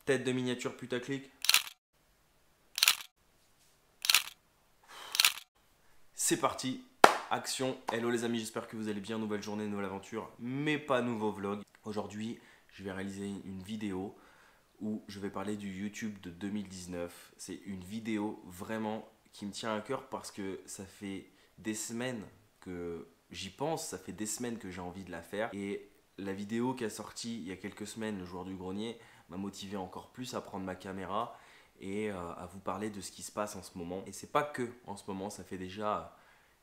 Tête de miniature putaclic. C'est parti, action. Hello les amis, j'espère que vous allez bien. Nouvelle journée, nouvelle aventure, mais pas nouveau vlog. Aujourd'hui, je vais réaliser une vidéo où je vais parler du YouTube de 2019. C'est une vidéo vraiment qui me tient à cœur parce que ça fait des semaines que j'y pense, ça fait des semaines que j'ai envie de la faire. Et la vidéo qui a sorti il y a quelques semaines, le joueur du grenier, m'a motivé encore plus à prendre ma caméra et à vous parler de ce qui se passe en ce moment. Et c'est pas que en ce moment, ça fait déjà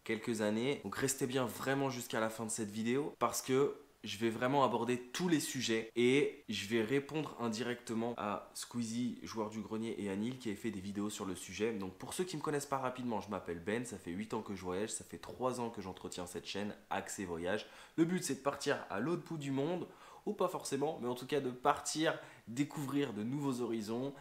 quelques années. Donc restez bien vraiment jusqu'à la fin de cette vidéo parce que je vais vraiment aborder tous les sujets et je vais répondre indirectement à Squeezie, joueur du grenier, et Anil qui avaient fait des vidéos sur le sujet. Donc pour ceux qui ne me connaissent pas rapidement, je m'appelle Ben, ça fait 8 ans que je voyage, ça fait 3 ans que j'entretiens cette chaîne Accès Voyage. Le but c'est de partir à l'autre bout du monde, ou pas forcément, mais en tout cas de partir découvrir de nouveaux horizons,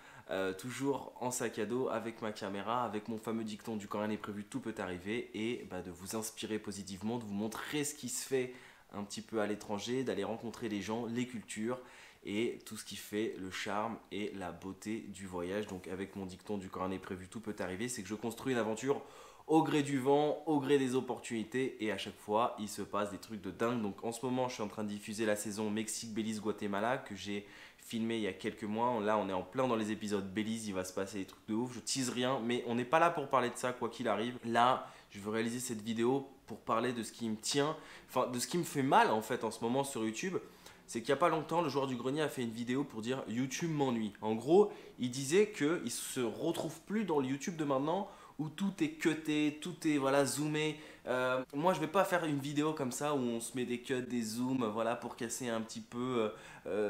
toujours en sac à dos, avec ma caméra, avec mon fameux dicton du quand rien n'est prévu, tout peut arriver, et de vous inspirer positivement, de vous montrer ce qui se fait un petit peu à l'étranger, d'aller rencontrer les gens, les cultures et tout ce qui fait le charme et la beauté du voyage. Donc avec mon dicton du quand rien n'est prévu, tout peut arriver, c'est que je construis une aventure au gré du vent, au gré des opportunités, et à chaque fois il se passe des trucs de dingue. Donc en ce moment je suis en train de diffuser la saison Mexique, Belize, Guatemala que j'ai filmé il y a quelques mois. Là on est en plein dans les épisodes Belize, il va se passer des trucs de ouf, je tease rien, mais on n'est pas là pour parler de ça quoi qu'il arrive. Là je veux réaliser cette vidéo pour parler de ce qui me tient, enfin de ce qui me fait mal en fait en ce moment sur YouTube. C'est qu'il n'y a pas longtemps, le joueur du grenier a fait une vidéo pour dire YouTube m'ennuie. En gros, il disait qu'il ne se retrouve plus dans le YouTube de maintenant où tout est cuté, tout est voilà, zoomé. Moi, je ne vais pas faire une vidéo comme ça où on se met des cuts, des zooms, voilà, pour casser un petit peu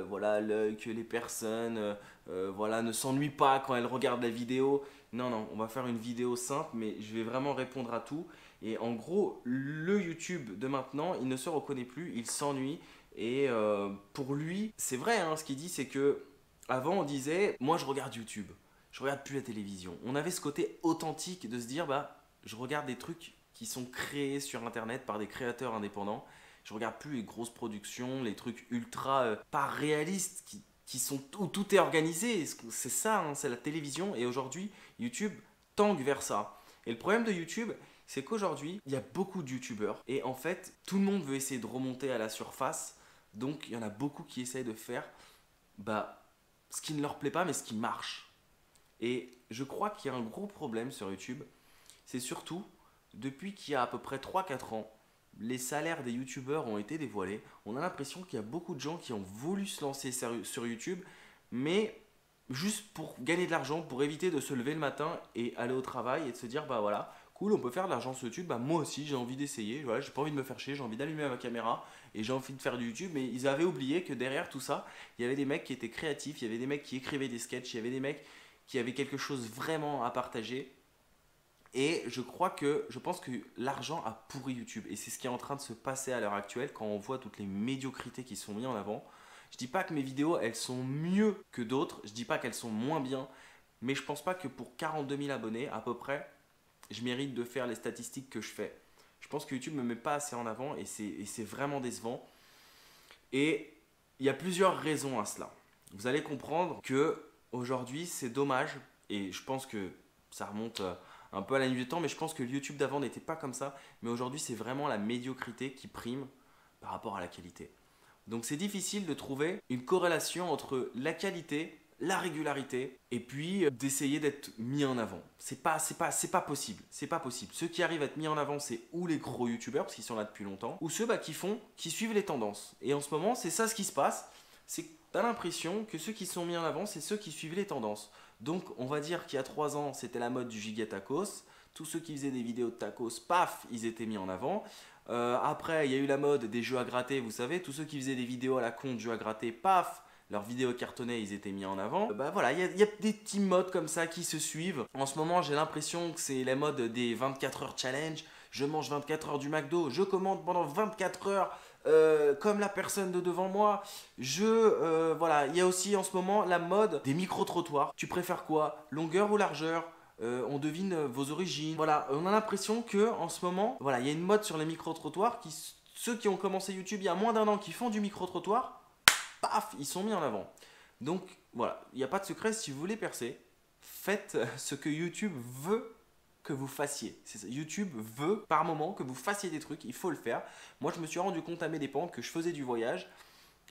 voilà, l'œil, que les personnes voilà, ne s'ennuient pas quand elles regardent la vidéo. Non, non, on va faire une vidéo simple, mais je vais vraiment répondre à tout. Et en gros, le YouTube de maintenant, il ne se reconnaît plus, il s'ennuie. Et pour lui, c'est vrai, hein, ce qu'il dit, c'est que avant on disait, moi je regarde YouTube, je regarde plus la télévision. On avait ce côté authentique de se dire, je regarde des trucs qui sont créés sur Internet par des créateurs indépendants. Je regarde plus les grosses productions, les trucs ultra pas réalistes qui sont où tout est organisé. C'est ça, hein, c'est la télévision. Et aujourd'hui, YouTube tangue vers ça. Et le problème de YouTube, c'est qu'aujourd'hui, il y a beaucoup de YouTubeurs. Et en fait, tout le monde veut essayer de remonter à la surface. Donc, il y en a beaucoup qui essayent de faire ce qui ne leur plaît pas, mais ce qui marche. Et je crois qu'il y a un gros problème sur YouTube. C'est surtout, depuis qu'il y a à peu près 3-4 ans, les salaires des YouTubeurs ont été dévoilés. On a l'impression qu'il y a beaucoup de gens qui ont voulu se lancer sur YouTube, mais juste pour gagner de l'argent, pour éviter de se lever le matin et aller au travail et de se dire, voilà, cool, on peut faire de l'argent sur YouTube, moi aussi j'ai envie d'essayer, voilà, j'ai pas envie de me faire chier, j'ai envie d'allumer ma caméra et j'ai envie de faire du YouTube. Mais ils avaient oublié que derrière tout ça, il y avait des mecs qui étaient créatifs, il y avait des mecs qui écrivaient des sketchs, il y avait des mecs qui avaient quelque chose vraiment à partager. Et je pense que l'argent a pourri YouTube. Et c'est ce qui est en train de se passer à l'heure actuelle quand on voit toutes les médiocrités qui sont mises en avant. Je dis pas que mes vidéos, elles sont mieux que d'autres. Je dis pas qu'elles sont moins bien. Mais je pense pas que pour 42 000 abonnés, à peu près, je mérite de faire les statistiques que je fais. Je pense que YouTube ne me met pas assez en avant et c'est vraiment décevant. Et il y a plusieurs raisons à cela. Vous allez comprendre que aujourd'hui, c'est dommage. Et je pense que ça remonte un peu à la nuit du temps, mais je pense que le YouTube d'avant n'était pas comme ça. Mais aujourd'hui, c'est vraiment la médiocrité qui prime par rapport à la qualité. Donc c'est difficile de trouver une corrélation entre la qualité, la régularité et puis d'essayer d'être mis en avant. C'est pas possible. C'est pas possible. Ceux qui arrivent à être mis en avant, c'est ou les gros youtubeurs parce qu'ils sont là depuis longtemps, ou ceux qui suivent les tendances. Et en ce moment, c'est ça ce qui se passe. C'est que tu as l'impression que ceux qui sont mis en avant, c'est ceux qui suivent les tendances. Donc on va dire qu'il y a 3 ans, c'était la mode du giga tacos. Tous ceux qui faisaient des vidéos de tacos, paf, ils étaient mis en avant. Après, il y a eu la mode des jeux à gratter, vous savez, tous ceux qui faisaient des vidéos à la con de jeux à gratter, paf, leurs vidéos cartonnées, ils étaient mis en avant. Voilà, il y a des petits modes comme ça qui se suivent. En ce moment, j'ai l'impression que c'est la mode des 24 heures challenge. Je mange 24 heures du McDo, je commande pendant 24 heures comme la personne de devant moi. Voilà, il y a aussi en ce moment la mode des micro-trottoirs. Tu préfères quoi? Longueur ou largeur? On devine vos origines. Voilà, on a l'impression que en ce moment, voilà, il y a une mode sur les micro-trottoirs. Ceux qui ont commencé YouTube il y a moins d'1 an qui font du micro-trottoir, paf, ils sont mis en avant. Donc voilà, il n'y a pas de secret, si vous voulez percer, faites ce que YouTube veut que vous fassiez. C'est ça. YouTube veut par moment que vous fassiez des trucs, il faut le faire. Moi je me suis rendu compte à mes dépens que je faisais du voyage.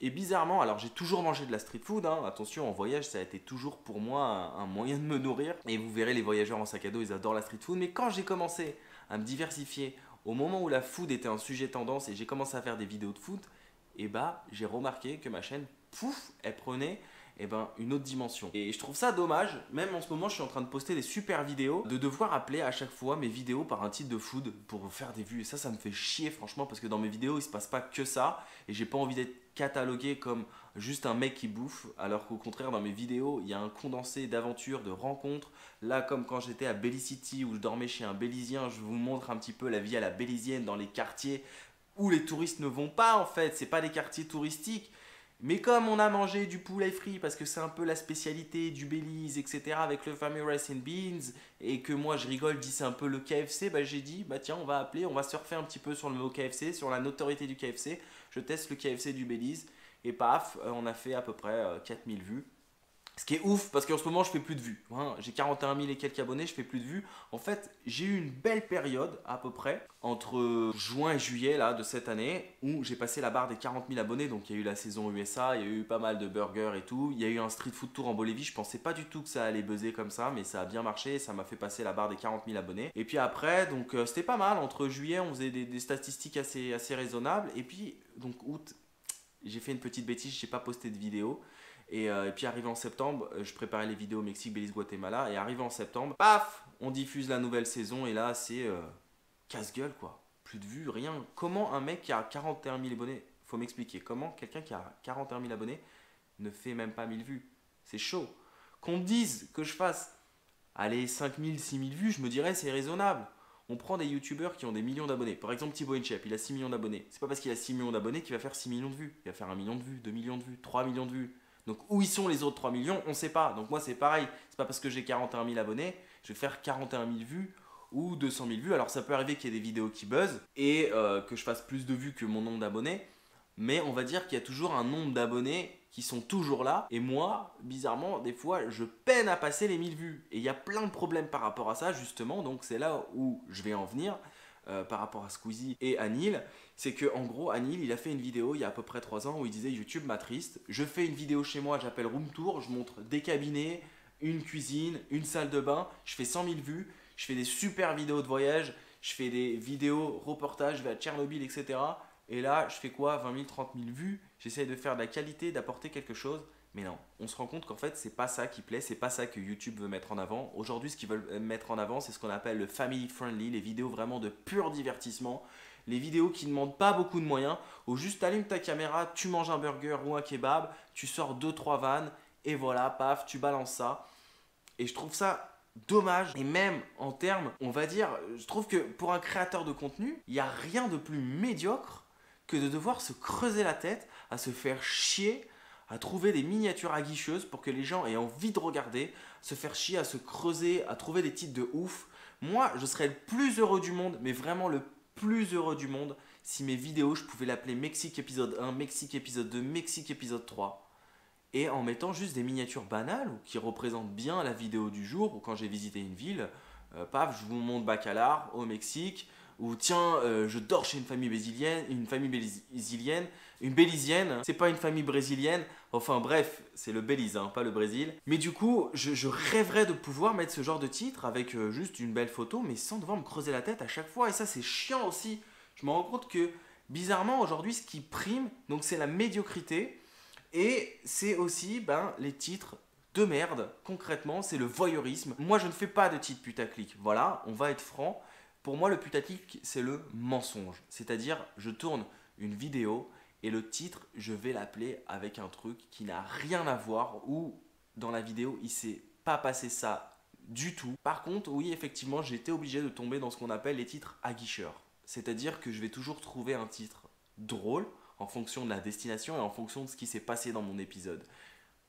Et bizarrement, alors j'ai toujours mangé de la street food, hein. Attention, en voyage ça a été toujours pour moi un moyen de me nourrir. Et vous verrez les voyageurs en sac à dos, ils adorent la street food. Mais quand j'ai commencé à me diversifier, au moment où la food était un sujet tendance et j'ai commencé à faire des vidéos de food, et bah j'ai remarqué que ma chaîne, pouf, elle prenait une autre dimension. Et je trouve ça dommage, même en ce moment je suis en train de poster des super vidéos, de devoir appeler à chaque fois mes vidéos par un titre de food pour faire des vues. Et ça me fait chier franchement, parce que dans mes vidéos il se passe pas que ça, et j'ai pas envie d'être catalogué comme juste un mec qui bouffe, alors qu'au contraire dans mes vidéos il y a un condensé d'aventures, de rencontres. Là, comme quand j'étais à Belize City où je dormais chez un Bélisien, je vous montre un petit peu la vie à la Bélisienne dans les quartiers où les touristes ne vont pas en fait, c'est pas des quartiers touristiques. Mais comme on a mangé du poulet frit, parce que c'est un peu la spécialité du Belize, etc., avec le fameux rice and beans, et que moi je rigole, dis c'est un peu le KFC, bah j'ai dit, bah tiens, on va surfer un petit peu sur le mot KFC, sur la notoriété du KFC. Je teste le KFC du Belize, et paf, on a fait à peu près 4000 vues. Ce qui est ouf, parce qu'en ce moment je fais plus de vues, hein. J'ai 41 000 et quelques abonnés, je fais plus de vues. En fait, j'ai eu une belle période à peu près entre juin et juillet là, de cette année, où j'ai passé la barre des 40 000 abonnés. Donc il y a eu la saison USA, il y a eu pas mal de burgers et tout. Il y a eu un street food tour en Bolivie. Je pensais pas du tout que ça allait buzzer comme ça, mais ça a bien marché et ça m'a fait passer la barre des 40 000 abonnés. Et puis après, donc c'était pas mal. Entre juillet, on faisait des statistiques assez raisonnables. Et puis donc août, j'ai fait une petite bêtise, j'ai pas posté de vidéo. Et puis arrivé en septembre, je préparais les vidéos Mexique, Belize, Guatemala. Et arrivé en septembre, paf, on diffuse la nouvelle saison. Et là, c'est casse-gueule quoi. Plus de vues, rien. Comment un mec qui a 41 000 abonnés, faut m'expliquer, comment quelqu'un qui a 41 000 abonnés ne fait même pas 1000 vues? C'est chaud. Qu'on me dise que je fasse, allez, 5 000, 6 000 vues, je me dirais c'est raisonnable. On prend des youtubeurs qui ont des millions d'abonnés. Par exemple, Thibaut Inchep, il a 6 millions d'abonnés. C'est pas parce qu'il a 6 millions d'abonnés qu'il va faire 6 millions de vues. Il va faire 1 million de vues, 2 millions de vues, 3 millions de vues. Donc où ils sont les autres 3 millions, on ne sait pas. Donc moi c'est pareil, c'est pas parce que j'ai 41 000 abonnés, je vais faire 41 000 vues ou 200 000 vues. Alors ça peut arriver qu'il y ait des vidéos qui buzzent et que je fasse plus de vues que mon nombre d'abonnés. Mais on va dire qu'il y a toujours un nombre d'abonnés qui sont toujours là. Et moi, bizarrement, des fois, je peine à passer les 1000 vues. Et il y a plein de problèmes par rapport à ça, justement. Donc c'est là où je vais en venir. Par rapport à Squeezie et Anil, c'est que en gros Anil il a fait une vidéo il y a à peu près 3 ans où il disait YouTube m'attriste, je fais une vidéo chez moi, j'appelle Room Tour, je montre des cabinets, une cuisine, une salle de bain, je fais 100 000 vues, je fais des super vidéos de voyage, je fais des vidéos reportages, je vais à Tchernobyl, etc. Et là je fais quoi, 20 000, 30 000 vues, j'essaye de faire de la qualité, d'apporter quelque chose. Mais non, on se rend compte qu'en fait, c'est pas ça qui plaît, c'est pas ça que YouTube veut mettre en avant. Aujourd'hui, ce qu'ils veulent mettre en avant, c'est ce qu'on appelle le family friendly, les vidéos vraiment de pur divertissement, les vidéos qui ne demandent pas beaucoup de moyens, où juste allume ta caméra, tu manges un burger ou un kebab, tu sors 2-3 vannes, et voilà, paf, tu balances ça. Et je trouve ça dommage. Et même en termes, on va dire, je trouve que pour un créateur de contenu, il n'y a rien de plus médiocre que de devoir se creuser la tête, à se faire chier, à trouver des miniatures aguicheuses pour que les gens aient envie de regarder, se faire chier à se creuser, à trouver des titres de ouf. Moi, je serais le plus heureux du monde, mais vraiment le plus heureux du monde, si mes vidéos, je pouvais l'appeler Mexique épisode 1, Mexique épisode 2, Mexique épisode 3. Et en mettant juste des miniatures banales ou qui représentent bien la vidéo du jour, ou quand j'ai visité une ville, paf, je vous montre Bacalar au Mexique, ou tiens, je dors chez une famille brésilienne, une bélisienne, c'est pas une famille brésilienne, enfin bref, c'est le Belize, hein, pas le Brésil. Mais du coup, je rêverais de pouvoir mettre ce genre de titre avec juste une belle photo, mais sans devoir me creuser la tête à chaque fois, et ça c'est chiant aussi. Je me rends compte que, bizarrement, aujourd'hui, ce qui prime, donc c'est la médiocrité, et c'est aussi les titres de merde, concrètement, c'est le voyeurisme. Moi, je ne fais pas de titres putaclic, voilà, on va être franc. Pour moi, le putaclic, c'est le mensonge. C'est-à-dire, je tourne une vidéo et le titre, je vais l'appeler avec un truc qui n'a rien à voir ou dans la vidéo, il ne s'est pas passé ça du tout. Par contre, oui, effectivement, j'ai été obligé de tomber dans ce qu'on appelle les titres aguicheurs. C'est-à-dire que je vais toujours trouver un titre drôle en fonction de la destination et en fonction de ce qui s'est passé dans mon épisode.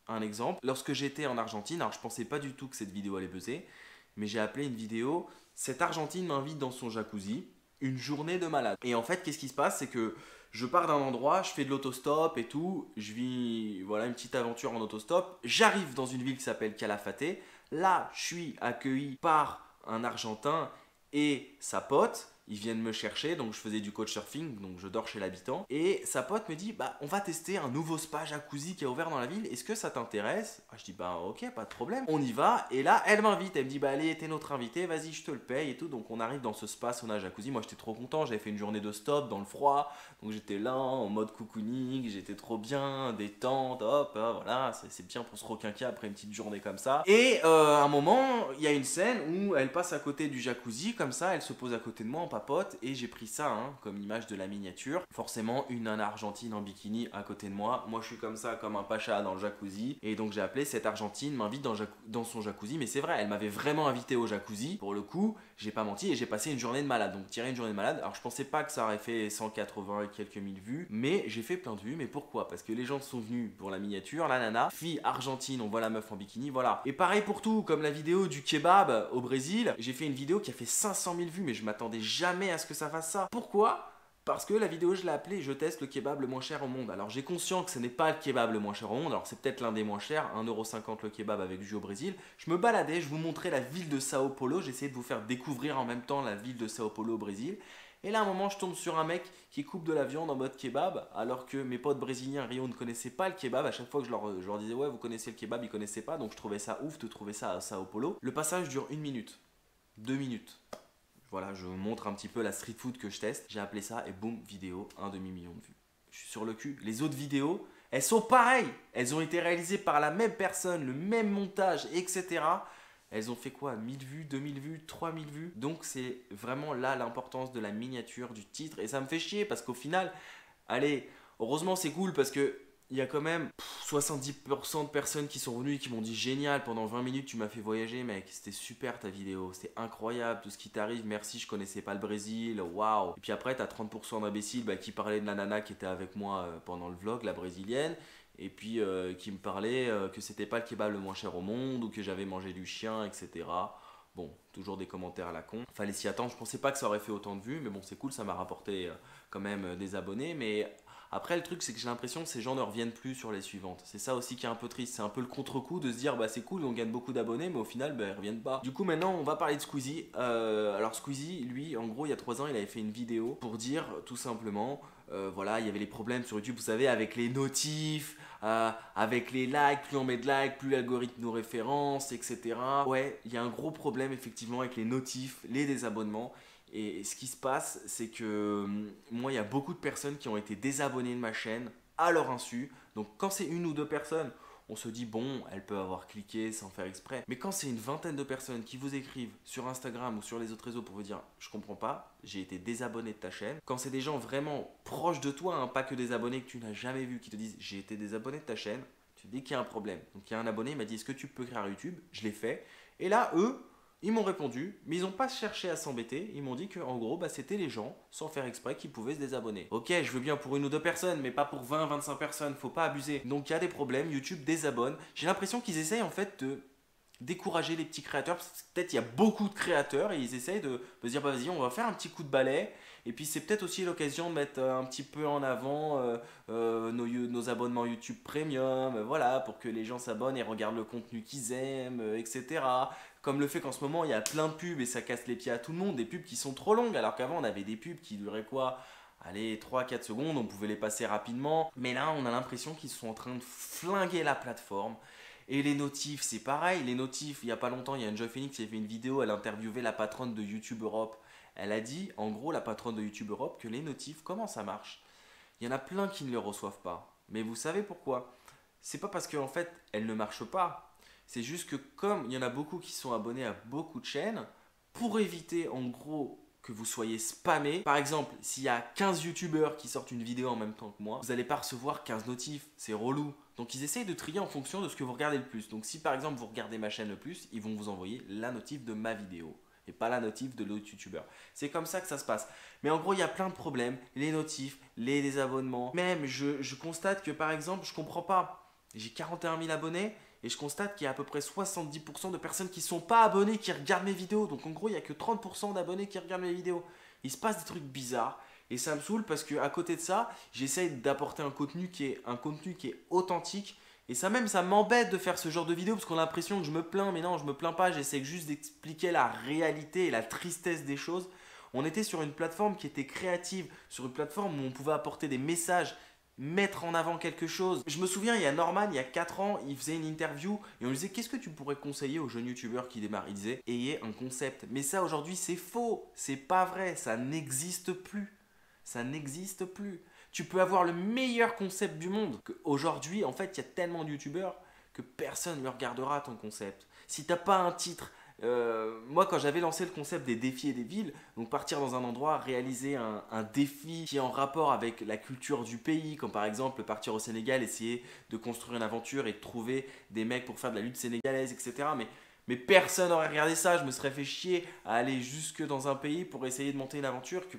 Un exemple, lorsque j'étais en Argentine, alors je pensais pas du tout que cette vidéo allait buzzer, mais j'ai appelé une vidéo « Cette Argentine m'invite dans son jacuzzi, une journée de malade ». Et en fait, qu'est-ce qui se passe? C'est que Je pars d'un endroit, je fais de l'autostop et tout, je vis voilà, une petite aventure en autostop. J'arrive dans une ville qui s'appelle Calafate. Là, je suis accueilli par un Argentin et sa pote. Ils viennent me chercher, donc je faisais du couchsurfing, donc je dors chez l'habitant. Et sa pote me dit, bah on va tester un nouveau spa jacuzzi qui est ouvert dans la ville, est-ce que ça t'intéresse? Je dis, bah ok, pas de problème. On y va, et là elle m'invite, elle me dit, bah allez, t'es notre invité, vas-y, je te le paye et tout. Donc on arrive dans ce spa sauna jacuzzi, moi j'étais trop content, j'avais fait une journée de stop dans le froid, donc j'étais là en mode cocooning, j'étais trop bien, détente, hop, voilà, c'est bien pour se requinquer après une petite journée comme ça. Et à un moment, il y a une scène où elle passe à côté du jacuzzi, comme ça, elle se pose à côté de moi en papote, et j'ai pris ça comme image de la miniature. Forcément, une nana argentine en bikini à côté de moi. Moi, je suis comme ça, comme un pacha dans le jacuzzi. Et donc, j'ai appelé cette argentine, m'invite dans son jacuzzi. Mais c'est vrai, elle m'avait vraiment invité au jacuzzi. Pour le coup, j'ai pas menti et j'ai passé une journée de malade. Donc, tirer une journée de malade. Alors, je pensais pas que ça aurait fait 180 et quelques mille vues. Mais j'ai fait plein de vues. Mais pourquoi? Parce que les gens sont venus pour la miniature. La nana, fille argentine, on voit la meuf en bikini, voilà. Et pareil pour tout, comme la vidéo du kebab au Brésil. J'ai fait une vidéo qui a fait 500 000 vues. Mais je m'attendais jamais à ce que ça fasse ça. Pourquoi? Parce que la vidéo, je l'ai appelée Je teste le kebab le moins cher au monde. Alors j'ai conscience que ce n'est pas le kebab le moins cher au monde. Alors c'est peut-être l'un des moins chers, 1,50€ le kebab avec jus au Brésil. Je me baladais, je vous montrais la ville de Sao Paulo. J'essayais de vous faire découvrir en même temps la ville de Sao Paulo au Brésil. Et là, à un moment, je tombe sur un mec qui coupe de la viande en mode kebab, alors que mes potes brésiliens Rio ne connaissaient pas le kebab. À chaque fois que je leur disais, ouais, vous connaissez le kebab, ils connaissaient pas. Donc je trouvais ça ouf de trouver ça à Sao Paulo. Le passage dure 1 minute, 2 minutes. Voilà, je vous montre un petit peu la street food que je teste. J'ai appelé ça et boum, vidéo, 1,5 million de vues. Je suis sur le cul. Les autres vidéos, elles sont pareilles. Elles ont été réalisées par la même personne, le même montage, etc. Elles ont fait quoi? 1000 vues, 2000 vues, 3000 vues. Donc c'est vraiment là l'importance de la miniature, du titre. Et ça me fait chier parce qu'au final, allez, heureusement c'est cool parce que il y a quand même 70% de personnes qui sont venues et qui m'ont dit génial, pendant 20 minutes tu m'as fait voyager mec, c'était super ta vidéo, c'était incroyable tout ce qui t'arrive, merci, je connaissais pas le Brésil, waouh. Et puis après t'as 30% d'imbéciles qui parlaient de la nana qui était avec moi pendant le vlog, la brésilienne, et puis qui me parlait que c'était pas le kebab le moins cher au monde ou que j'avais mangé du chien, etc. Bon, toujours des commentaires à la con. Fallait s'y attendre, je pensais pas que ça aurait fait autant de vues, mais bon, c'est cool, ça m'a rapporté quand même des abonnés. Mais après, le truc, c'est que j'ai l'impression que ces gens ne reviennent plus sur les suivantes. C'est ça aussi qui est un peu triste. C'est un peu le contre-coup de se dire, bah c'est cool, on gagne beaucoup d'abonnés, mais au final, bah, ils reviennent pas. Du coup, maintenant, on va parler de Squeezie. Alors, Squeezie, lui, en gros, il y a 3 ans, il avait fait une vidéo pour dire tout simplement. Voilà, il y avait les problèmes sur YouTube, vous savez, avec les notifs, avec les likes, plus on met de likes, plus l'algorithme nous référence, etc. Ouais, il y a un gros problème effectivement avec les notifs, les désabonnements. Et ce qui se passe, c'est que moi, il y a beaucoup de personnes qui ont été désabonnées de ma chaîne à leur insu. Donc quand c'est une ou deux personnes, on se dit bon, elle peut avoir cliqué sans faire exprès. Mais quand c'est une vingtaine de personnes qui vous écrivent sur Instagram ou sur les autres réseaux pour vous dire je comprends pas, j'ai été désabonné de ta chaîne. Quand c'est des gens vraiment proches de toi, pas que des abonnés que tu n'as jamais vus, qui te disent j'ai été désabonné de ta chaîne, tu te dis qu'il y a un problème. Donc il y a un abonné, il m'a dit est-ce que tu peux créer YouTube? Je l'ai fait. Et là, eux, ils m'ont répondu, mais ils n'ont pas cherché à s'embêter. Ils m'ont dit que en gros, c'était les gens, sans faire exprès, qui pouvaient se désabonner. Ok, je veux bien pour une ou deux personnes, mais pas pour 20, 25 personnes, faut pas abuser. Donc il y a des problèmes, YouTube désabonne. J'ai l'impression qu'ils essayent en fait de décourager les petits créateurs, parce que peut-être il y a beaucoup de créateurs et ils essayent de se dire bah vas-y on va faire un petit coup de balai et puis c'est peut-être aussi l'occasion de mettre un petit peu en avant nos abonnements YouTube Premium, voilà, pour que les gens s'abonnent et regardent le contenu qu'ils aiment, etc. Comme le fait qu'en ce moment il y a plein de pubs et ça casse les pieds à tout le monde, des pubs qui sont trop longues alors qu'avant on avait des pubs qui duraient quoi? Allez, 3-4 secondes, on pouvait les passer rapidement. Mais là, on a l'impression qu'ils sont en train de flinguer la plateforme. Et les notifs, c'est pareil. Les notifs, il n'y a pas longtemps, il y a Enjoy Phoenix qui a fait une vidéo, elle interviewait la patronne de YouTube Europe. Elle a dit, en gros, la patronne de YouTube Europe, que les notifs, comment ça marche? Il y en a plein qui ne le reçoivent pas. Mais vous savez pourquoi? C'est pas parce qu'en fait, elle ne marche pas. C'est juste que comme il y en a beaucoup qui sont abonnés à beaucoup de chaînes, pour éviter en gros que vous soyez spammé. Par exemple, s'il y a 15 youtubeurs qui sortent une vidéo en même temps que moi, vous n'allez pas recevoir 15 notifs, c'est relou. Donc ils essayent de trier en fonction de ce que vous regardez le plus. Donc si par exemple vous regardez ma chaîne le plus, ils vont vous envoyer la notif de ma vidéo et pas la notif de l'autre youtubeur. C'est comme ça que ça se passe. Mais en gros, il y a plein de problèmes, les notifs, les désabonnements. Même je constate que par exemple, je comprends pas. J'ai 41 000 abonnés. Et je constate qu'il y a à peu près 70% de personnes qui ne sont pas abonnées, qui regardent mes vidéos. Donc en gros, il n'y a que 30% d'abonnés qui regardent mes vidéos. Il se passe des trucs bizarres. Et ça me saoule parce qu'à côté de ça, j'essaye d'apporter un contenu qui est authentique. Et ça même, ça m'embête de faire ce genre de vidéo parce qu'on a l'impression que je me plains, mais non, je me plains pas, j'essaie juste d'expliquer la réalité et la tristesse des choses. On était sur une plateforme qui était créative, sur une plateforme où on pouvait apporter des messages, mettre en avant quelque chose. Je me souviens, il y a Norman, il y a 4 ans, il faisait une interview et on lui disait qu'est-ce que tu pourrais conseiller aux jeunes youtubeurs qui démarrent. Il disait ayez un concept. Mais ça aujourd'hui c'est faux, c'est pas vrai, ça n'existe plus. Ça n'existe plus. Tu peux avoir le meilleur concept du monde. Aujourd'hui, en fait, il y a tellement de youtubeurs que personne ne regardera ton concept. Si t'as pas un titre, moi quand j'avais lancé le concept des défis et des villes, donc partir dans un endroit, réaliser un défi qui est en rapport avec la culture du pays, comme par exemple partir au Sénégal, essayer de construire une aventure et de trouver des mecs pour faire de la lutte sénégalaise, etc. Mais personne n'aurait regardé ça, je me serais fait chier à aller jusque dans un pays pour essayer de monter une aventure que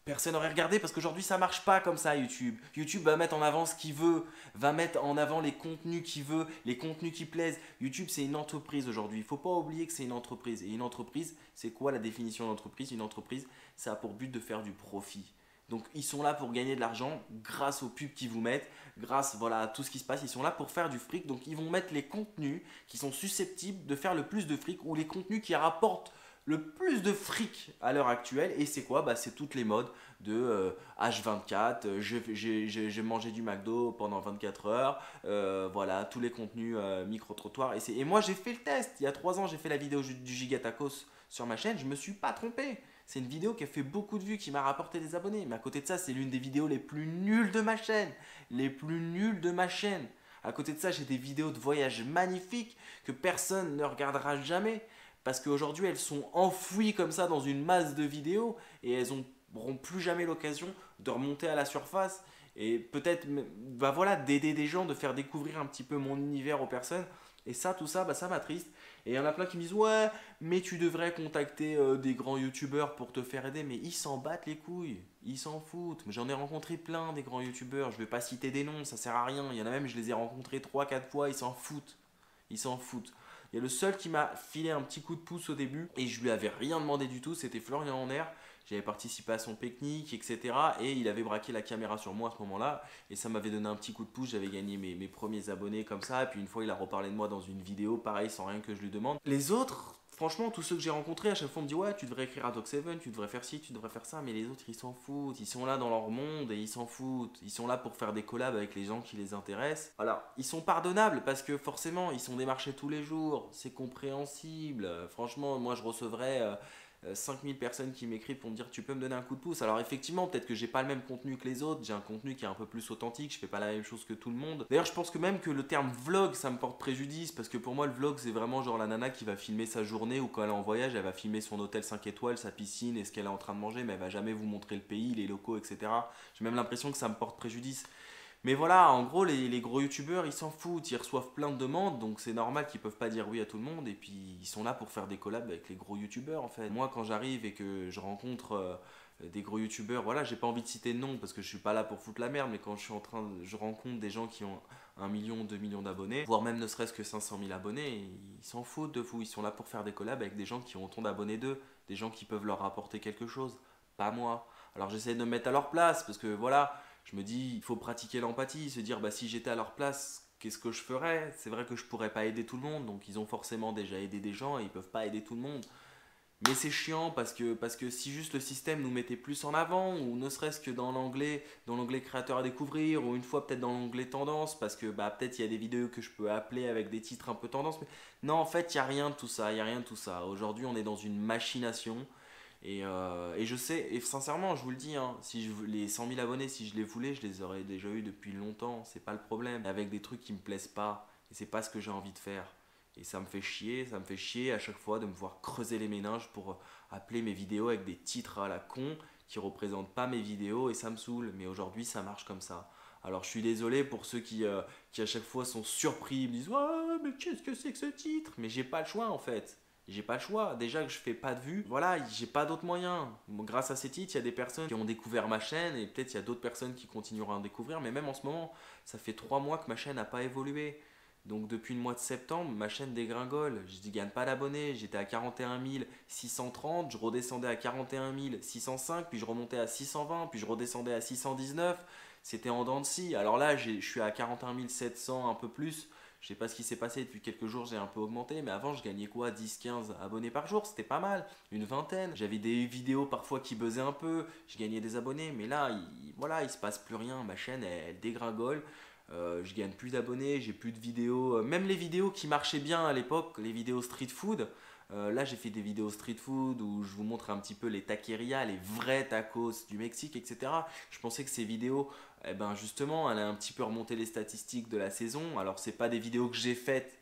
personne n'aurait regardé parce qu'aujourd'hui ça marche pas comme ça YouTube. YouTube va mettre en avant ce qu'il veut, va mettre en avant les contenus qu'il veut, les contenus qui plaisent. YouTube c'est une entreprise aujourd'hui, il faut pas oublier que c'est une entreprise. Et une entreprise, c'est quoi la définition d'entreprise? Une entreprise, ça a pour but de faire du profit. Donc ils sont là pour gagner de l'argent grâce aux pubs qu'ils vous mettent, grâce voilà, à tout ce qui se passe. Ils sont là pour faire du fric. Donc ils vont mettre les contenus qui sont susceptibles de faire le plus de fric ou les contenus qui rapportent le plus de fric à l'heure actuelle. Et c'est quoi? C'est toutes les modes de H24, j'ai mangé du McDo pendant 24 heures, voilà, tous les contenus micro-trottoirs. Et moi j'ai fait le test, il y a 3 ans j'ai fait la vidéo du Gigatacos sur ma chaîne, je me suis pas trompé. C'est une vidéo qui a fait beaucoup de vues, qui m'a rapporté des abonnés. Mais à côté de ça, c'est l'une des vidéos les plus nulles de ma chaîne. Les plus nulles de ma chaîne. À côté de ça, j'ai des vidéos de voyage magnifiques que personne ne regardera jamais. Parce qu'aujourd'hui, elles sont enfouies comme ça dans une masse de vidéos et elles n'auront plus jamais l'occasion de remonter à la surface et peut-être voilà, d'aider des gens, de faire découvrir un petit peu mon univers aux personnes. Et ça, tout ça, ça m'attriste. Et il y en a plein qui me disent ouais, mais tu devrais contacter des grands youtubeurs pour te faire aider. Mais ils s'en battent les couilles, ils s'en foutent. J'en ai rencontré plein des grands youtubeurs, je vais pas citer des noms, ça sert à rien. Il y en a même, je les ai rencontrés 3-4 fois, ils s'en foutent. Ils s'en foutent. Il y a le seul qui m'a filé un petit coup de pouce au début et je lui avais rien demandé du tout, c'était Florian Honner. J'avais participé à son pique-nique, etc. Et il avait braqué la caméra sur moi à ce moment-là. Et ça m'avait donné un petit coup de pouce. J'avais gagné mes premiers abonnés comme ça. Et puis une fois, il a reparlé de moi dans une vidéo, pareil, sans rien que je lui demande. Les autres, franchement, tous ceux que j'ai rencontrés, à chaque fois, on me dit ouais, tu devrais écrire à Doc7, tu devrais faire ci, tu devrais faire ça. Mais les autres, ils s'en foutent. Ils sont là dans leur monde et ils s'en foutent. Ils sont là pour faire des collabs avec les gens qui les intéressent. Alors, ils sont pardonnables parce que forcément, ils sont démarchés tous les jours. C'est compréhensible. Franchement, moi, je recevrais 5000 personnes qui m'écrivent pour me dire tu peux me donner un coup de pouce. Alors effectivement, peut-être que j'ai pas le même contenu que les autres, j'ai un contenu qui est un peu plus authentique, je fais pas la même chose que tout le monde. D'ailleurs, je pense que même que le terme vlog, ça me porte préjudice parce que pour moi le vlog c'est vraiment genre la nana qui va filmer sa journée ou quand elle est en voyage, elle va filmer son hôtel 5 étoiles, sa piscine et ce qu'elle est en train de manger, mais elle va jamais vous montrer le pays, les locaux, etc. J'ai même l'impression que ça me porte préjudice. Mais voilà, en gros, les gros youtubeurs, ils s'en foutent, ils reçoivent plein de demandes, donc c'est normal qu'ils peuvent pas dire oui à tout le monde, et puis ils sont là pour faire des collabs avec les gros youtubeurs en fait. Moi, quand j'arrive et que je rencontre des gros youtubeurs, voilà, j'ai pas envie de citer de nom parce que je suis pas là pour foutre la merde, mais quand je rencontre des gens qui ont 1 million, 2 millions d'abonnés, voire même ne serait-ce que 500 000 abonnés, ils s'en foutent de vous, ils sont là pour faire des collabs avec des gens qui ont autant d'abonnés d'eux, des gens qui peuvent leur rapporter quelque chose, pas moi. Alors j'essaie de me mettre à leur place parce que voilà. Je me dis, il faut pratiquer l'empathie, se dire, si j'étais à leur place, qu'est-ce que je ferais? C'est vrai que je pourrais pas aider tout le monde, donc ils ont forcément déjà aidé des gens et ils peuvent pas aider tout le monde. Mais c'est chiant parce que si juste le système nous mettait plus en avant, ou ne serait-ce que dans l'onglet créateur à découvrir, ou une fois peut-être dans l'onglet tendance, parce que peut-être il y a des vidéos que je peux appeler avec des titres un peu tendance. Mais non, en fait, il n'y a rien de tout ça, il y a rien de tout ça. Aujourd'hui, on est dans une machination. Et je sais, et sincèrement, je vous le dis, hein, si les 100 000 abonnés, si je les voulais, je les aurais déjà eu depuis longtemps. C'est pas le problème. Avec des trucs qui me plaisent pas, et c'est pas ce que j'ai envie de faire. Et ça me fait chier à chaque fois de me voir creuser les méninges pour appeler mes vidéos avec des titres à la con qui représentent pas mes vidéos et ça me saoule. Mais aujourd'hui, ça marche comme ça. Alors je suis désolé pour ceux qui à chaque fois sont surpris, ils me disent ouais, mais qu'est-ce que c'est que ce titre? Mais j'ai pas le choix en fait. J'ai pas le choix. Déjà que je fais pas de vues, voilà, j'ai pas d'autres moyens. Grâce à ces titres, il y a des personnes qui ont découvert ma chaîne et peut-être il y a d'autres personnes qui continueront à en découvrir. Mais même en ce moment, ça fait 3 mois que ma chaîne n'a pas évolué. Donc depuis le mois de septembre, ma chaîne dégringole. Je ne gagne pas d'abonnés. J'étais à 41 630, je redescendais à 41 605, puis je remontais à 620, puis je redescendais à 619. C'était en dents de scie. Alors là, je suis à 41 700, un peu plus. Je sais pas ce qui s'est passé depuis quelques jours, j'ai un peu augmenté, mais avant je gagnais quoi, 10-15 abonnés par jour, c'était pas mal, une vingtaine. J'avais des vidéos parfois qui buzzaient un peu, je gagnais des abonnés, mais là, voilà, il se passe plus rien, ma chaîne elle dégringole. Je gagne plus d'abonnés, j'ai plus de vidéos. Même les vidéos qui marchaient bien à l'époque, les vidéos street food. Là, j'ai fait des vidéos street food où je vous montre un petit peu les taquerias, les vrais tacos du Mexique, etc. Je pensais que ces vidéos, eh ben justement, allaient un petit peu remonter les statistiques de la saison. Alors, c'est pas des vidéos que j'ai faites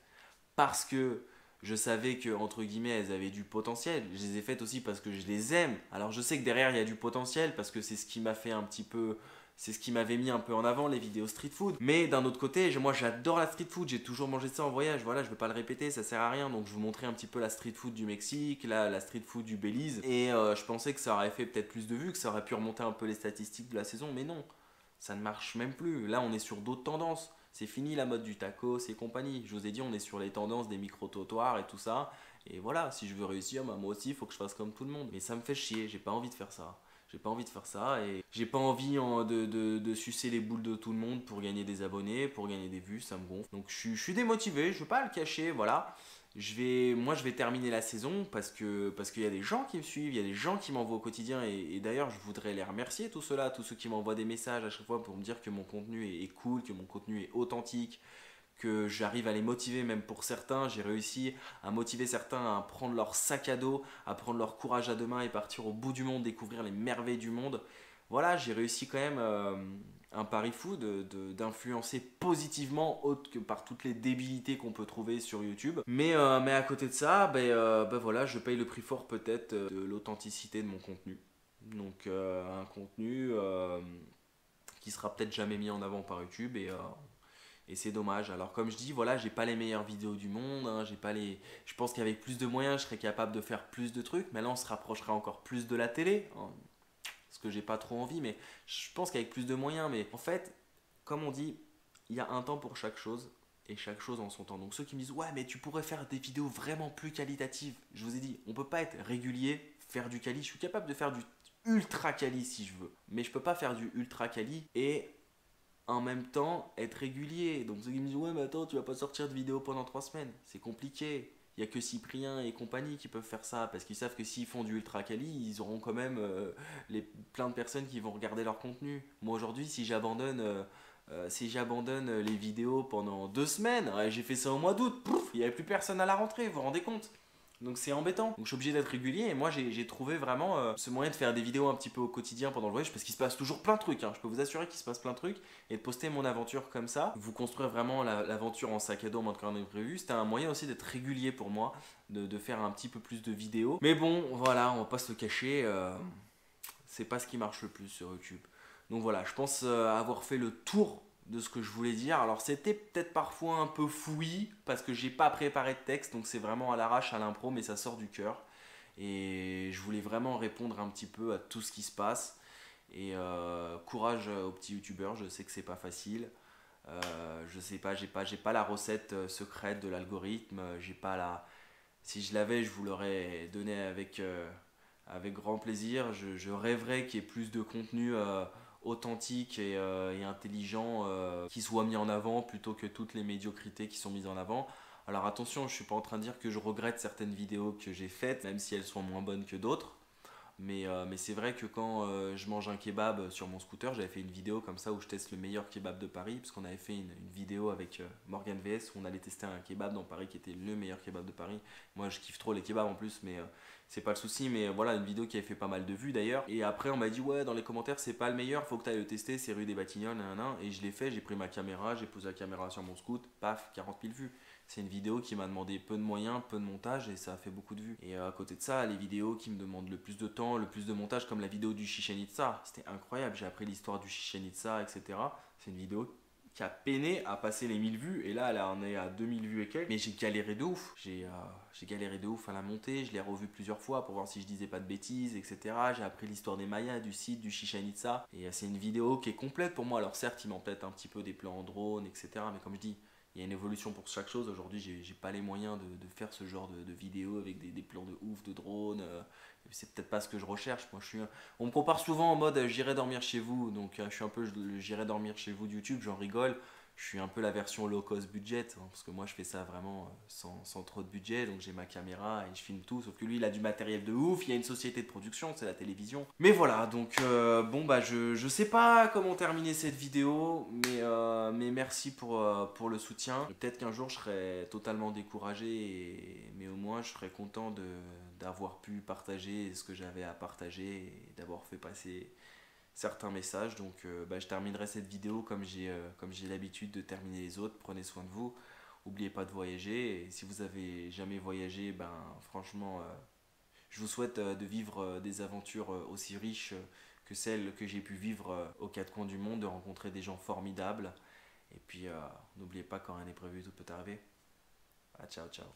parce que je savais que entre guillemets elles avaient du potentiel. Je les ai faites aussi parce que je les aime. Alors je sais que derrière il y a du potentiel parce que c'est ce qui m'a fait un petit peu, c'est ce qui m'avait mis un peu en avant les vidéos street food. Mais d'un autre côté, moi j'adore la street food, j'ai toujours mangé ça en voyage. Voilà, je veux pas le répéter, ça sert à rien. Donc je vous montrer un petit peu la street food du Mexique, la street food du Belize. Et je pensais que ça aurait fait peut-être plus de vues, que ça aurait pu remonter un peu les statistiques de la saison, mais non. Ça ne marche même plus. Là, on est sur d'autres tendances. C'est fini la mode du tacos et compagnie. Je vous ai dit, on est sur les tendances des micro-trottoirs et tout ça. Et voilà, si je veux réussir, bah, moi aussi, il faut que je fasse comme tout le monde. Mais ça me fait chier, j'ai pas envie de faire ça. J'ai pas envie de faire ça et j'ai pas envie de sucer les boules de tout le monde pour gagner des abonnés, pour gagner des vues, ça me gonfle. Donc je suis démotivé, je veux pas le cacher, voilà. Moi, je vais terminer la saison parce qu'il y a des gens qui me suivent, il y a des gens qui m'envoient au quotidien et d'ailleurs, je voudrais les remercier, tous ceux-là, tous ceux qui m'envoient des messages à chaque fois pour me dire que mon contenu est cool, que mon contenu est authentique, que j'arrive à les motiver, même pour certains. J'ai réussi à motiver certains à prendre leur sac à dos, à prendre leur courage à deux mains et partir au bout du monde, découvrir les merveilles du monde. Voilà, j'ai réussi quand même un pari fou d'influencer positivement, autre que par toutes les débilités qu'on peut trouver sur YouTube. Mais à côté de ça, voilà, je paye le prix fort peut-être de l'authenticité de mon contenu. Donc un contenu qui sera peut-être jamais mis en avant par YouTube et c'est dommage. Alors comme je dis, voilà, j'ai pas les meilleures vidéos du monde, hein, j'ai pas les. Je pense qu'avec plus de moyens, je serais capable de faire plus de trucs. Mais là, on se rapprochera encore plus de la télé, hein, parce que j'ai pas trop envie. Mais je pense qu'avec plus de moyens, mais en fait, comme on dit, il y a un temps pour chaque chose et chaque chose en son temps. Donc ceux qui me disent ouais, mais tu pourrais faire des vidéos vraiment plus qualitatives. Je vous ai dit, on peut pas être régulier, faire du quali. Je suis capable de faire du ultra quali si je veux, mais je peux pas faire du ultra quali et en même temps être régulier. Donc ceux qui me disent ouais mais attends tu vas pas sortir de vidéo pendant 3 semaines, c'est compliqué. Il n'y a que Cyprien et compagnie qui peuvent faire ça parce qu'ils savent que s'ils font du ultra quali, ils auront quand même plein de personnes qui vont regarder leur contenu. Moi aujourd'hui si j'abandonne les vidéos pendant 2 semaines, ouais, j'ai fait ça au mois d'août, il n'y avait plus personne à la rentrée, vous vous rendez compte? Donc c'est embêtant. Donc je suis obligé d'être régulier et moi j'ai trouvé vraiment ce moyen de faire des vidéos un petit peu au quotidien pendant le voyage parce qu'il se passe toujours plein de trucs, hein. Je peux vous assurer qu'il se passe plein de trucs et de poster mon aventure comme ça, vous construire vraiment l'aventure en sac à dos en mode carnet prévu, c'était un moyen aussi d'être régulier pour moi, de faire un petit peu plus de vidéos. Mais bon, voilà, on va pas se le cacher, c'est pas ce qui marche le plus sur YouTube. Donc voilà, je pense avoir fait le tour de ce que je voulais dire. Alors c'était peut-être parfois un peu fouillis parce que j'ai pas préparé de texte, donc c'est vraiment à l'arrache, à l'impro, mais ça sort du cœur. Et je voulais vraiment répondre un petit peu à tout ce qui se passe. Et courage aux petits youtubeurs, je sais que c'est pas facile. Je sais pas, j'ai pas la recette secrète de l'algorithme. J'ai pas la. Si je l'avais, je vous l'aurais donné avec grand plaisir. Je rêverais qu'il y ait plus de contenu authentique et intelligent qui soit mis en avant plutôt que toutes les médiocrités qui sont mises en avant. Alors attention, je ne suis pas en train de dire que je regrette certaines vidéos que j'ai faites, même si elles sont moins bonnes que d'autres. Mais c'est vrai que quand je mange un kebab sur mon scooter, j'avais fait une vidéo comme ça où je teste le meilleur kebab de Paris, parce qu'on avait fait une vidéo avec Morgan VS où on allait tester un kebab dans Paris qui était le meilleur kebab de Paris. Moi je kiffe trop les kebabs en plus, mais c'est pas le souci. Mais voilà, une vidéo qui avait fait pas mal de vues d'ailleurs. Et après on m'a dit ouais, dans les commentaires c'est pas le meilleur, faut que tu ailles le tester, c'est rue des Batignolles, nan. Et je l'ai fait, j'ai pris ma caméra, j'ai posé la caméra sur mon scoot, paf, 40 000 vues. C'est une vidéo qui m'a demandé peu de moyens, peu de montage et ça a fait beaucoup de vues. Et à côté de ça, les vidéos qui me demandent le plus de temps, le plus de montage, comme la vidéo du Chichen Itza, c'était incroyable. J'ai appris l'histoire du Chichen Itza, etc. C'est une vidéo qui a peiné à passer les 1000 vues et là elle en est à 2000 vues et quelques. Mais j'ai galéré de ouf. J'ai galéré de ouf à la monter. Je l'ai revue plusieurs fois pour voir si je disais pas de bêtises, etc. J'ai appris l'histoire des Mayas, du site, du Chichen Itza. Et c'est une vidéo qui est complète pour moi. Alors certes, il m'en peut-être un petit peu des plans en drone, etc. Mais comme je dis, il il y a une évolution pour chaque chose. Aujourd'hui, j'ai pas les moyens de faire ce genre de vidéos avec des plans de ouf, de drone. C'est peut-être pas ce que je recherche. Moi, on me compare souvent en mode j'irai dormir chez vous. Donc, je suis un peu j'irai dormir chez vous de YouTube, j'en rigole. Je suis un peu la version low cost budget, hein, parce que moi je fais ça vraiment sans trop de budget, donc j'ai ma caméra et je filme tout, sauf que lui il a du matériel de ouf, il y a une société de production, c'est la télévision. Mais voilà, donc bon bah je sais pas comment terminer cette vidéo, mais merci pour le soutien. Peut-être qu'un jour je serai totalement découragé, mais au moins je serai content d'avoir pu partager ce que j'avais à partager et d'avoir fait passer certains messages. Donc je terminerai cette vidéo comme j'ai l'habitude de terminer les autres. Prenez soin de vous. N'oubliez pas de voyager. Et si vous avez jamais voyagé, franchement, je vous souhaite de vivre des aventures aussi riches que celles que j'ai pu vivre aux quatre coins du monde, de rencontrer des gens formidables. Et puis, n'oubliez pas quand rien n'est prévu, tout peut arriver. Ah, ciao, ciao.